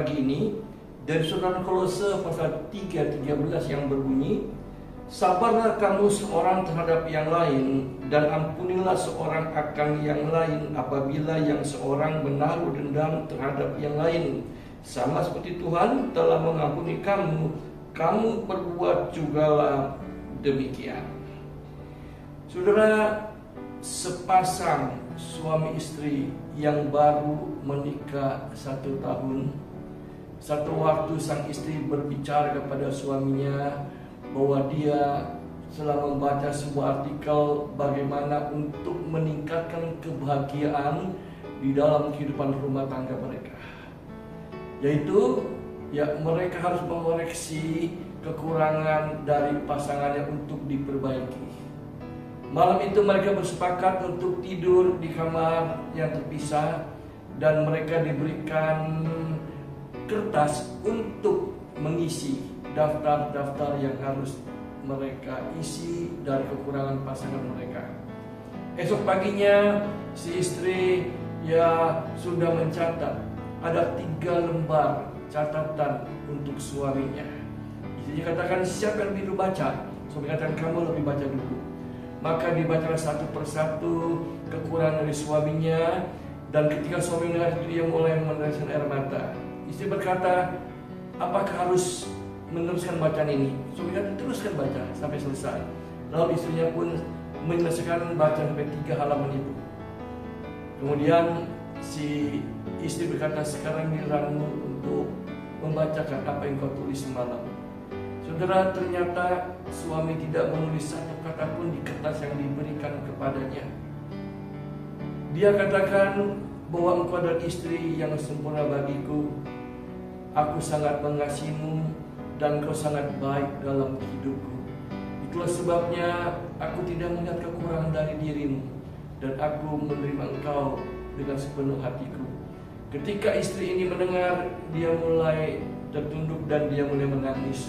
pagi ini dari surat Kolose pasal 3:13 yang berbunyi, sabarlah kamu seorang terhadap yang lain, dan ampunilah seorang akan yang lain apabila yang seorang menaruh dendam terhadap yang lain. Sama seperti Tuhan telah mengampuni kamu, kamu perbuat jugalah demikian. Saudara, sepasang suami istri yang baru menikah 1 tahun, satu waktu sang istri berbicara kepada suaminya bahwa dia telah membaca sebuah artikel bagaimana untuk meningkatkan kebahagiaan di dalam kehidupan rumah tangga mereka, yaitu mereka harus mengoreksi kekurangan dari pasangannya untuk diperbaiki. Malam itu mereka bersepakat untuk tidur di kamar yang terpisah, dan mereka diberikan kertas untuk mengisi daftar-daftar yang harus mereka isi dari kekurangan pasangan mereka. Esok paginya si istri sudah mencatat ada 3 lembar catatan untuk suaminya. Istrinya katakan, siapa yang lebih baca? Suami katakan, kamu lebih baca dulu. Maka dibacalah satu persatu kekurangan dari suaminya, dan ketika suami mendengar itu dia mulai meneteskan air mata. Istri berkata, apakah harus meneruskan bacaan ini? Suami kata, teruskan baca sampai selesai. Lalu istrinya pun menyelesaikan baca sampai 3 halaman itu. Kemudian si istri berkata, sekarang giliranmu untuk membacakan apa yang kau tulis semalam. Saudara, ternyata suami tidak menulis satu kata pun di kertas yang diberikan kepadanya. Dia katakan bahwa engkau adalah istri yang sempurna bagiku. Aku sangat mengasihimu dan kau sangat baik dalam hidupku. Itulah sebabnya aku tidak melihat kekurangan dari dirimu, dan aku menerima engkau dengan sepenuh hatiku. Ketika istri ini mendengar, dia mulai tertunduk dan dia mulai menangis.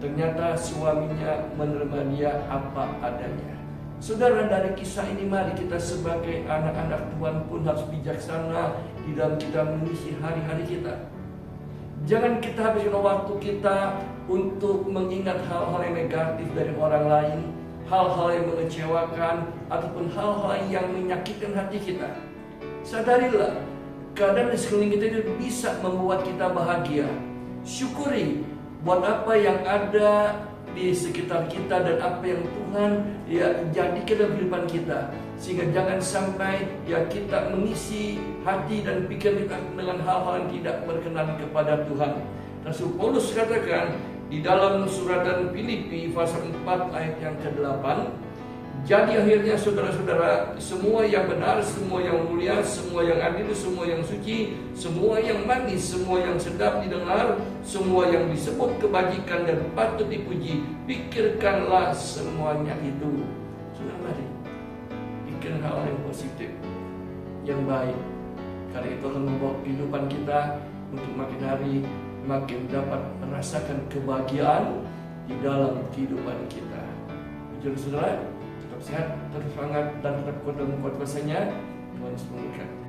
Ternyata suaminya menerima dia apa adanya. Saudara, dari kisah ini mari kita sebagai anak-anak Tuhan pun harus bijaksana di dalam kita mengisi hari-hari kita. Jangan kita habiskan waktu kita untuk mengingat hal-hal yang negatif dari orang lain, hal-hal yang mengecewakan, ataupun hal-hal yang menyakitkan hati kita. Sadarilah, keadaan di sekeliling kita itu bisa membuat kita bahagia. Syukuri buat apa yang ada di sekitar kita dan apa yang Tuhan jadikan dalam kehidupan kita, sehingga jangan sampai kita mengisi hati dan pikiran kita dengan hal-hal yang tidak berkenan kepada Tuhan. Rasul Paulus katakan di dalam suratan Filipi pasal 4 ayat yang ke-8, jadi akhirnya saudara-saudara, semua yang benar, semua yang mulia, semua yang adil, semua yang suci, semua yang manis, semua yang sedap didengar, semua yang disebut kebajikan dan patut dipuji, pikirkanlah semuanya itu. Saudara, mari pikirkan hal yang positif, yang baik, karena itu akan membawa kehidupan kita untuk makin hari makin dapat merasakan kebahagiaan di dalam kehidupan kita. Saudara, sehat, tetap semangat, dan tetap kuat dalam kuat kuasanya. Tuhan Yesus memberkati.